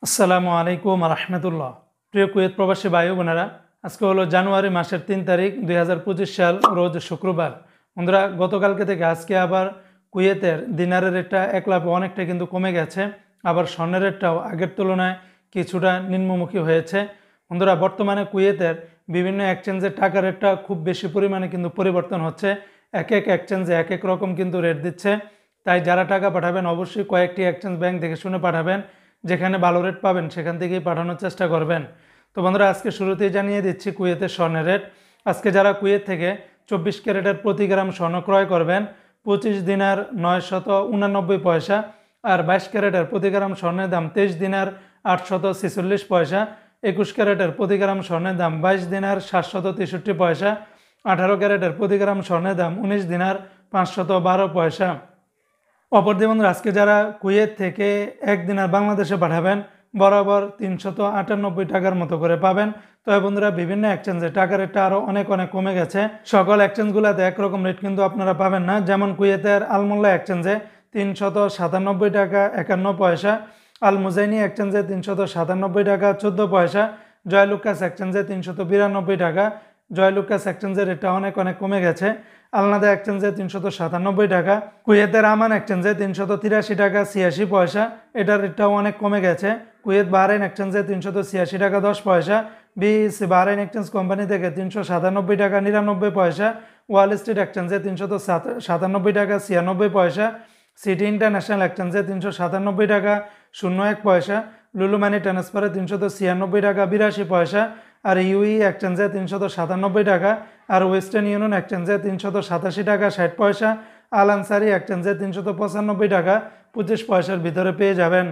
আসসালামু আলাইকুম রহমতুল্লাহ। প্রিয় কুয়েত প্রবাসী ভাই বোনেরা, আজকে হলো জানুয়ারি মাসের 3 তারিখ 2025 সাল, রোজ শুক্রবার। বন্ধুরা, গতকালকে থেকে আজকে আবার কুয়েতের দিনারের রেটটা এক লাফে অনেকটা কিন্তু কমে গেছে, আবার স্বর্ণের রেটটাও আগের তুলনায় কিছুটা নিম্নমুখী হয়েছে। বন্ধুরা, বর্তমানে কুয়েতের বিভিন্ন এক্সচেঞ্জের টাকা রেটটা খুব বেশি পরিমাণে কিন্তু পরিবর্তন হচ্ছে। এক এক এক্সচেঞ্জে এক এক রকম কিন্তু রেট দিচ্ছে। তাই যারা টাকা পাঠাবেন অবশ্যই কয়েকটি এক্সচেঞ্জ ব্যাংক দেখে শুনে পাঠাবেন, যেখানে ভালো রেট পাবেন সেখান থেকেই পাঠানোর চেষ্টা করবেন। তো বন্ধুরা, আজকে শুরুতেই জানিয়ে দিচ্ছি কুয়েতের স্বর্ণের রেট। আজকে যারা কুয়েত থেকে 24 ক্যারেটের প্রতি গ্রাম স্বর্ণ ক্রয় করবেন 25 দিনার 989 পয়সা, আর 22 ক্যারেটের প্রতি গ্রাম স্বর্ণের দাম 23 দিনার 846 পয়সা, 21 ক্যারেটের প্রতি গ্রাম স্বর্ণের দাম 22 দিনার 763 পয়সা, 18 ক্যারেটের প্রতি গ্রাম স্বর্ণের দাম 19 দিনার 512 পয়সা। অপরদিকে বন্ধুরা, আজকে যারা কুয়েত থেকে এক দিনার বাংলাদেশে পাঠাবেন বরাবর 398 টাকার মতো করে পাবেন। তবে বন্ধুরা, বিভিন্ন এক্সচেঞ্জে টাকা রেটটা আরও অনেক কমে গেছে। সকল এক্সচেঞ্জগুলোতে একরকম রেট কিন্তু আপনারা পাবেন না। যেমন কুয়েতের আলমোল্লা এক্সচেঞ্জে 397 টাকা 51 পয়সা, আল মুজাইনি এক্সচেঞ্জে 397 টাকা 14 পয়সা, জয়লুকাস এক্সচেঞ্জে 392 টাকা। জয়লুকাস এক্সচেঞ্জের রেটটা অনেক কমে গেছে। আলনাদা এক্সচেঞ্জে 397 টাকা। কুয়েতের আমান এক্সচেঞ্জে 383 টাকা 86 পয়সা, এটার রেটটাও অনেক কমে গেছে। কুয়েত বাহরাইন এক্সচেঞ্জে 386 টাকা 10 পয়সা। বিএসসি বাহরাইন এক্সচেঞ্জ কোম্পানি থেকে 397 টাকা 99 পয়সা। ওয়াল স্ট্রিট এক্সচেঞ্জে 397 টাকা 96 পয়সা। সিটি ইন্টারন্যাশনাল এক্সচেঞ্জে 397 টাকা 01 পয়সা। লুলু মানি ট্রান্সফারে 396 টাকা 82 পয়সা। আর ইউই এক্সচেঞ্জে 397 টাকা। আর ওয়েস্টার্ন ইউনিয়ন এক্সচেঞ্জে 387 টাকা 60 পয়সা। আল আনসারি এক্সচেঞ্জে 395 টাকা 25 পয়সার ভিতরে পেয়ে যাবেন।